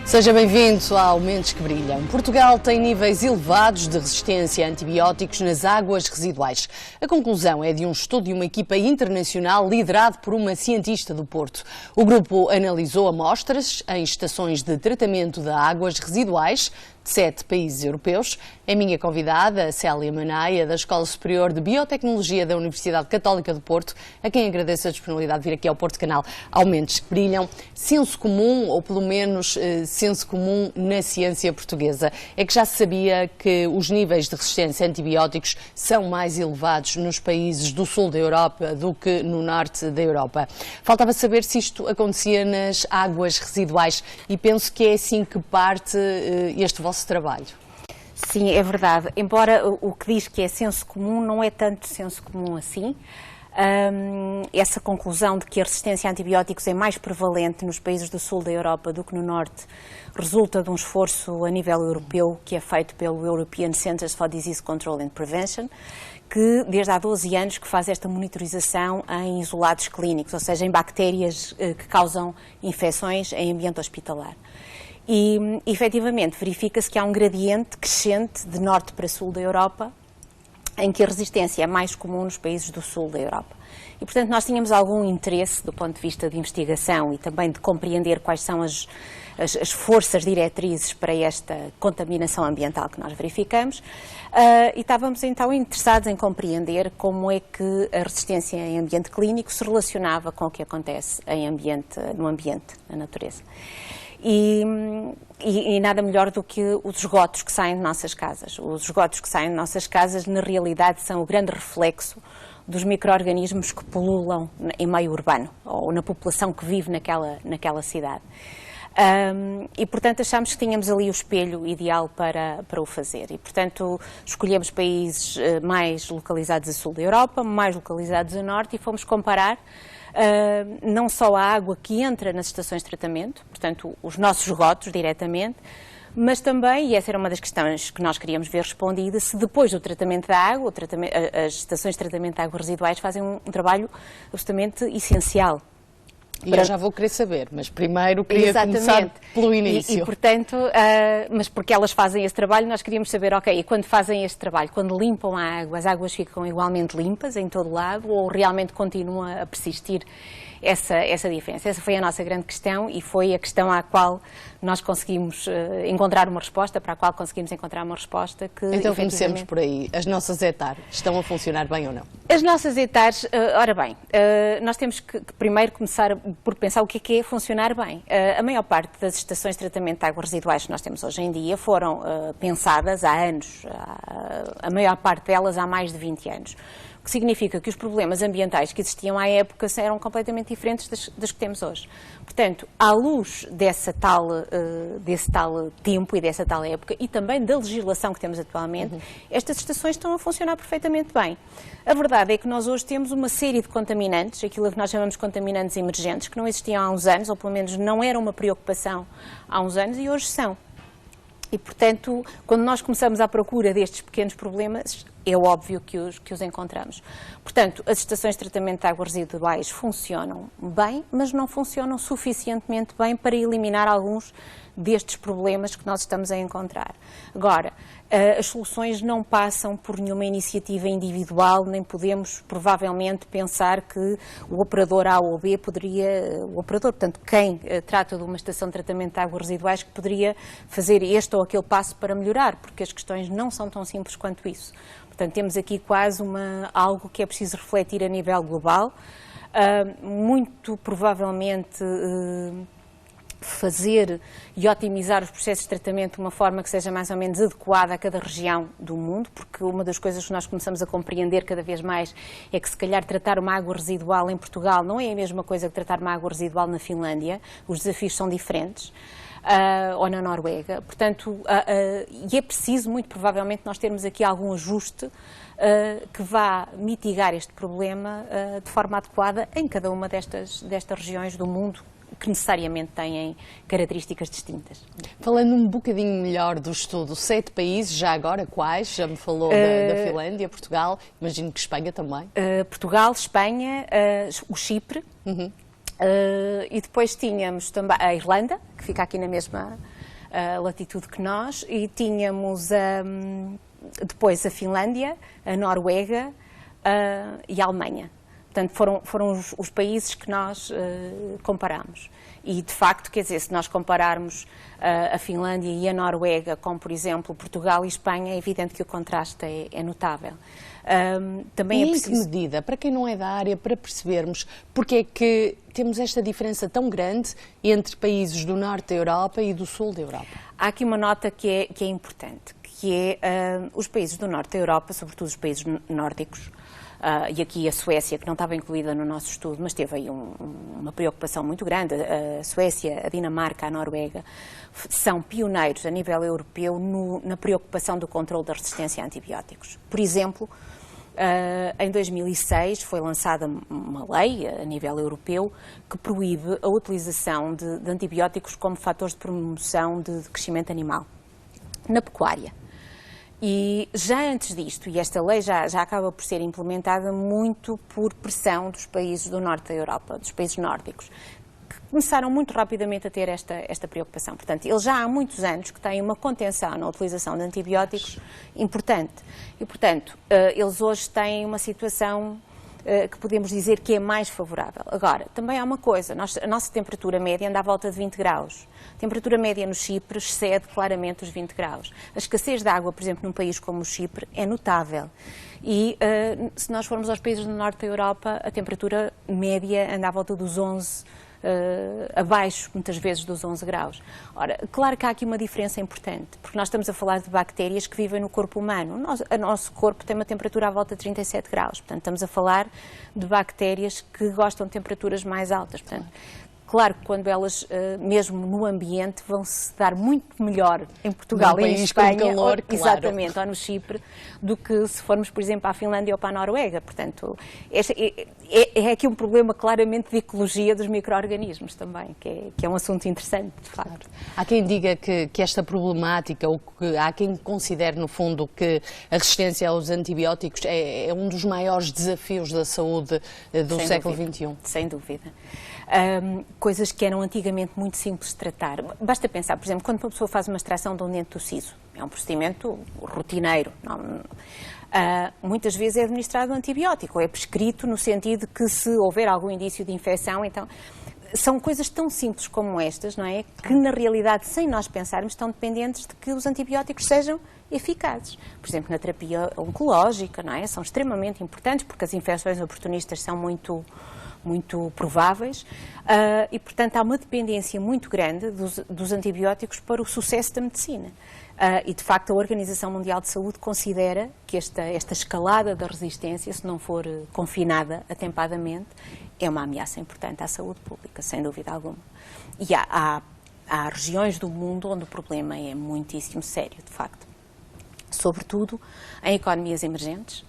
Seja bem-vindo ao Mentes que Brilham. Portugal tem níveis elevados de resistência a antibióticos nas águas residuais. A conclusão é de um estudo de uma equipa internacional liderado por uma cientista do Porto. O grupo analisou amostras em estações de tratamento de águas residuais de 7 países europeus. A minha convidada, a Célia Manaia, da Escola Superior de Biotecnologia da Universidade Católica do Porto, a quem agradeço a disponibilidade de vir aqui ao Porto Canal ao Mentes que Brilham. Senso comum, ou pelo menos senso comum na ciência portuguesa, é que já se sabia que os níveis de resistência a antibióticos são mais elevados nos países do sul da Europa do que no norte da Europa. Faltava saber se isto acontecia nas águas residuais e penso que é assim que parte este vosso trabalho. Sim, é verdade. Embora o que diz que é senso comum não é tanto senso comum assim. Essa conclusão de que a resistência a antibióticos é mais prevalente nos países do sul da Europa do que no norte resulta de um esforço a nível europeu que é feito pelo European Centers for Disease Control and Prevention, que desde há 12 anos que faz esta monitorização em isolados clínicos, ou seja, em bactérias que causam infecções em ambiente hospitalar. E, efetivamente, verifica-se que há um gradiente crescente de norte para sul da Europa, em que a resistência é mais comum nos países do sul da Europa. E, portanto, nós tínhamos algum interesse, do ponto de vista de investigação e também de compreender quais são as forças diretrizes para esta contaminação ambiental que nós verificamos, e estávamos então interessados em compreender como é que a resistência em ambiente clínico se relacionava com o que acontece no ambiente, na natureza. E nada melhor do que os esgotos que saem de nossas casas. Os esgotos que saem de nossas casas, na realidade, são o grande reflexo dos micro-organismos que pululam em meio urbano, ou na população que vive naquela cidade. E, portanto, achámos que tínhamos ali o espelho ideal para o fazer. E, portanto, escolhemos países mais localizados a sul da Europa, mais localizados a norte, e fomos comparar não só a água que entra nas estações de tratamento, portanto, os nossos esgotos diretamente, mas também, e essa era uma das questões que nós queríamos ver respondida, se depois do tratamento da água, as estações de tratamento de águas residuais fazem um trabalho absolutamente essencial. E eu já vou querer saber, mas primeiro queria começar pelo início. E portanto, mas porque elas fazem esse trabalho, nós queríamos saber, ok, e quando fazem este trabalho, quando limpam a água, as águas ficam igualmente limpas em todo o lado ou realmente continua a persistir essa diferença? Essa foi a nossa grande questão e foi a questão à qual nós conseguimos encontrar uma resposta, para a qual conseguimos encontrar uma resposta que... Então comecemos por aí. As nossas ETAR estão a funcionar bem ou não? As nossas ETARs, ora bem, nós temos que primeiro começar por pensar o que é funcionar bem. A maior parte das estações de tratamento de águas residuais que nós temos hoje em dia foram pensadas há anos, a maior parte delas há mais de 20 anos. O que significa que os problemas ambientais que existiam à época eram completamente diferentes das que temos hoje. Portanto, à luz desse tal tempo e dessa tal época e também da legislação que temos atualmente, estas estações estão a funcionar perfeitamente bem. A verdade é que nós hoje temos uma série de contaminantes, aquilo que nós chamamos de contaminantes emergentes, que não existiam há uns anos, ou pelo menos não era uma preocupação há uns anos e hoje são. E, portanto, quando nós começamos à procura destes pequenos problemas, é óbvio que os encontramos. Portanto, as estações de tratamento de águas residuais funcionam bem, mas não funcionam suficientemente bem para eliminar alguns destes problemas que nós estamos a encontrar. Agora, as soluções não passam por nenhuma iniciativa individual, nem podemos, provavelmente, pensar que o operador A ou B portanto, quem trata de uma estação de tratamento de águas residuais, que poderia fazer este ou aquele passo para melhorar, porque as questões não são tão simples quanto isso. Portanto, temos aqui quase algo que é preciso refletir a nível global, muito provavelmente fazer e otimizar os processos de tratamento de uma forma que seja mais ou menos adequada a cada região do mundo, porque uma das coisas que nós começamos a compreender cada vez mais é que se calhar tratar uma água residual em Portugal não é a mesma coisa que tratar uma água residual na Finlândia, os desafios são diferentes. Ou na Noruega. Portanto, e é preciso, muito provavelmente, nós termos aqui algum ajuste que vá mitigar este problema de forma adequada em cada uma destas regiões do mundo, que necessariamente têm características distintas. Falando um bocadinho melhor do estudo, 7 países, já agora quais? Já me falou da Finlândia, Portugal, imagino que Espanha também. Portugal, Espanha, o Chipre, E depois tínhamos também a Irlanda, que fica aqui na mesma latitude que nós, e tínhamos depois a Finlândia, a Noruega e a Alemanha. Portanto, foram os países que nós comparámos. E, de facto, quer dizer, se nós compararmos a Finlândia e a Noruega com, por exemplo, Portugal e Espanha, é evidente que o contraste é notável. Também em que medida, para quem não é da área, para percebermos porque é que temos esta diferença tão grande entre países do norte da Europa e do sul da Europa? Há aqui uma nota que é importante, que é os países do norte da Europa, sobretudo os países nórdicos, e aqui a Suécia, que não estava incluída no nosso estudo, mas teve aí uma preocupação muito grande. A Suécia, a Dinamarca, a Noruega são pioneiros a nível europeu na preocupação do controle da resistência a antibióticos. Por exemplo, em 2006 foi lançada uma lei a nível europeu que proíbe a utilização de antibióticos como fatores de promoção de crescimento animal na pecuária. E já antes disto, e esta lei já acaba por ser implementada muito por pressão dos países do norte da Europa, dos países nórdicos, que começaram muito rapidamente a ter esta preocupação. Portanto, eles já há muitos anos que têm uma contenção na utilização de antibióticos importante. E, portanto, eles hoje têm uma situação que podemos dizer que é mais favorável. Agora, também há uma coisa, a nossa temperatura média anda à volta de 20 graus. A temperatura média no Chipre excede claramente os 20 graus. A escassez de água, por exemplo, num país como o Chipre, é notável. E se nós formos aos países do norte da Europa, a temperatura média anda à volta dos 11 abaixo, muitas vezes, dos 11 graus. Ora, claro que há aqui uma diferença importante, porque nós estamos a falar de bactérias que vivem no corpo humano. O nosso corpo tem uma temperatura à volta de 37 graus, portanto, estamos a falar de bactérias que gostam de temperaturas mais altas. Portanto, claro que quando elas, mesmo no ambiente, vão se dar muito melhor em Portugal e em Espanha, calor, claro. Exatamente, ou no Chipre, do que se formos, por exemplo, à Finlândia ou para a Noruega. Portanto, é aqui um problema claramente de ecologia dos micro-organismos também, que é um assunto interessante, de facto. Há quem diga que esta problemática, ou que há quem considere, no fundo, que a resistência aos antibióticos é um dos maiores desafios da saúde do século XXI. Sem dúvida. Coisas que eram antigamente muito simples de tratar. Basta pensar, por exemplo, quando uma pessoa faz uma extração de um dente do siso, é um procedimento rotineiro. Muitas vezes é administrado um antibiótico, é prescrito no sentido de que se houver algum indício de infecção, então... São coisas tão simples como estas, não é? Que, na realidade, sem nós pensarmos, estão dependentes de que os antibióticos sejam eficazes. Por exemplo, na terapia oncológica, não é? São extremamente importantes porque as infecções oportunistas são muito prováveis e, portanto, há uma dependência muito grande dos antibióticos para o sucesso da medicina. E, de facto, a Organização Mundial de Saúde considera que esta escalada da resistência, se não for confinada atempadamente, é uma ameaça importante à saúde pública, sem dúvida alguma. E há regiões do mundo onde o problema é muitíssimo sério, de facto. Sobretudo em economias emergentes,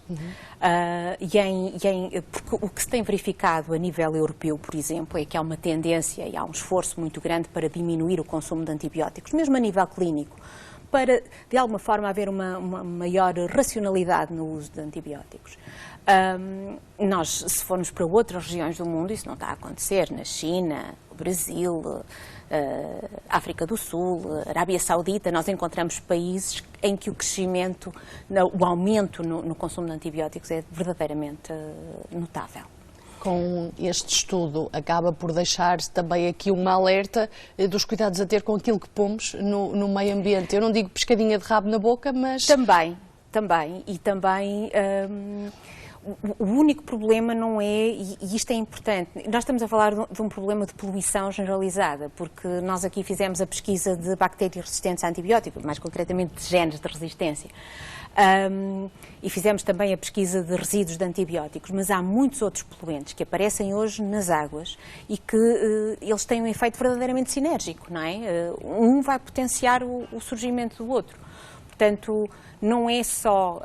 porque o que se tem verificado a nível europeu, por exemplo, é que há uma tendência e há um esforço muito grande para diminuir o consumo de antibióticos, mesmo a nível clínico, para, de alguma forma, haver uma maior racionalidade no uso de antibióticos. Nós, se formos para outras regiões do mundo, isso não está a acontecer. Na China, o Brasil, África do Sul, Arábia Saudita, nós encontramos países em que o crescimento, o aumento no consumo de antibióticos é verdadeiramente notável. Com este estudo, acaba por deixar também aqui uma alerta dos cuidados a ter com aquilo que pomos no meio ambiente. Eu não digo pescadinha de rabo na boca, mas... Também. E também... O único problema não é, e isto é importante, nós estamos a falar de um problema de poluição generalizada, porque nós aqui fizemos a pesquisa de bactérias resistentes a antibióticos, mais concretamente de genes de resistência, e fizemos também a pesquisa de resíduos de antibióticos, mas há muitos outros poluentes que aparecem hoje nas águas e que eles têm um efeito verdadeiramente sinérgico, não é? Um vai potenciar o surgimento do outro. Portanto, não é só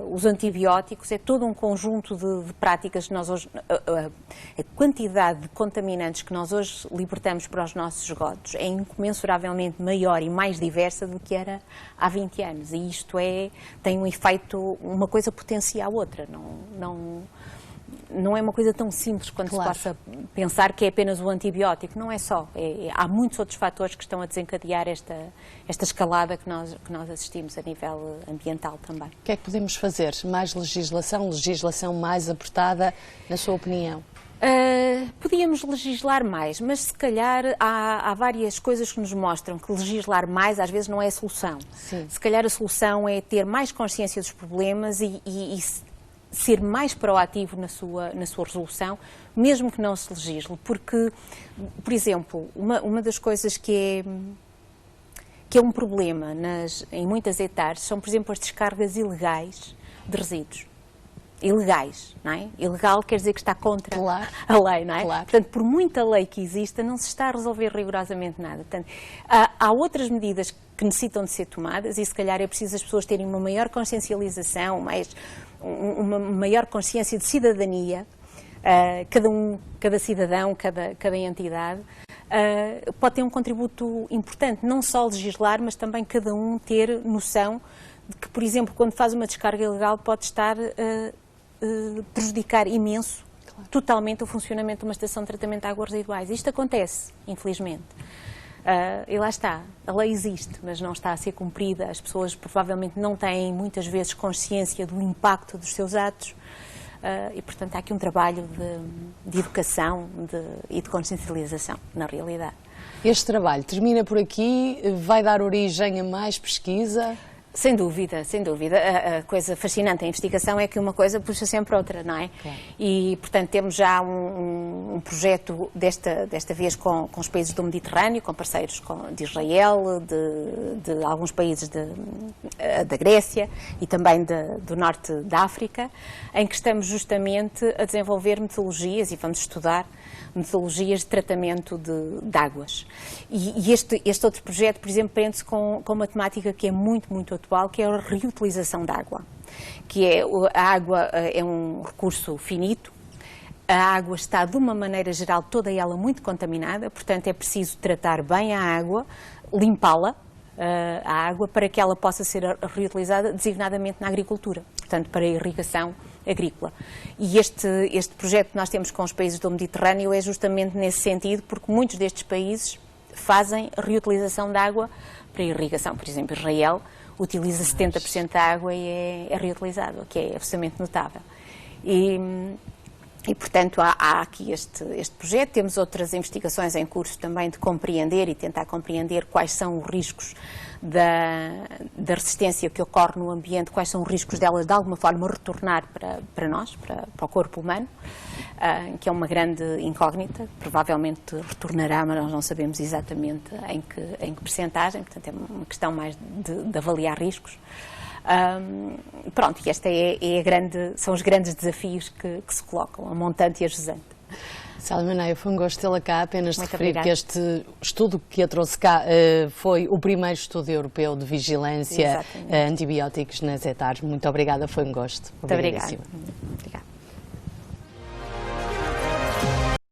os antibióticos, é todo um conjunto de práticas que nós hoje... A quantidade de contaminantes que nós hoje libertamos para os nossos esgotos é incomensuravelmente maior e mais diversa do que era há 20 anos. E isto tem um efeito, uma coisa potencia a outra. não é uma coisa tão simples quanto Claro. se possa pensar que é apenas o antibiótico. Não é só. Há muitos outros fatores que estão a desencadear esta escalada que nós assistimos a nível ambiental também. O que é que podemos fazer? Mais legislação mais apertada, na sua opinião? Podíamos legislar mais, mas se calhar há várias coisas que nos mostram que legislar mais às vezes não é a solução. Sim. Se calhar a solução é ter mais consciência dos problemas e ser mais proativo na sua resolução, mesmo que não se legisle. Porque, por exemplo, uma das coisas que é um problema em muitas hectares são, por exemplo, as descargas ilegais de resíduos. Ilegais, não é? Ilegal quer dizer que está contra Claro. a lei, não é? Claro. Portanto, por muita lei que exista, não se está a resolver rigorosamente nada. Portanto, há outras medidas que necessitam de ser tomadas e se calhar é preciso as pessoas terem uma maior consciencialização, uma maior consciência de cidadania, cada cidadão, cada entidade, pode ter um contributo importante, não só legislar, mas também cada um ter noção de que, por exemplo, quando faz uma descarga ilegal pode estar prejudicar imenso, totalmente o funcionamento de uma estação de tratamento de águas residuais. Isto acontece, infelizmente. E lá está, a lei existe, mas não está a ser cumprida. As pessoas provavelmente não têm muitas vezes consciência do impacto dos seus atos e, portanto, há aqui um trabalho de educação e de consciencialização, na realidade. Este trabalho termina por aqui? Vai dar origem a mais pesquisa? Sem dúvida, sem dúvida. A coisa fascinante da investigação é que uma coisa puxa sempre outra, não é? Claro. E, portanto, temos já um projeto, desta vez com os países do Mediterrâneo, com parceiros de Israel, de alguns países da Grécia e também do norte da África, em que estamos justamente a desenvolver metodologias e vamos estudar metodologias de tratamento de águas. E este outro projeto, por exemplo, prende-se com uma temática que é muito, muito atual, que é a reutilização da água. A água é um recurso finito, a água está, de uma maneira geral, toda ela muito contaminada, portanto é preciso tratar bem a água, limpá-la, a água, para que ela possa ser reutilizada designadamente na agricultura, portanto para a irrigação agrícola. E este projeto que nós temos com os países do Mediterrâneo é justamente nesse sentido, porque muitos destes países fazem a reutilização de água para a irrigação. Por exemplo, Israel utiliza 70% da água e é reutilizado, o que é absolutamente notável. E portanto, há aqui este projeto. Temos outras investigações em curso também de compreender e tentar compreender quais são os riscos da resistência que ocorre no ambiente, quais são os riscos dela de alguma forma retornar para nós, para o corpo humano, que é uma grande incógnita. Provavelmente retornará, mas nós não sabemos exatamente em que percentagem, portanto é uma questão mais de avaliar riscos. Pronto, e esta são os grandes desafios que se colocam, a montante e a jusante. Célia Maneio, foi um gosto tê-la cá, apenas de Muito referir obrigada. que este estudo que a trouxe cá foi o primeiro estudo europeu de vigilância a antibióticos nas hectares. Muito obrigada, foi um gosto. Muito obrigada.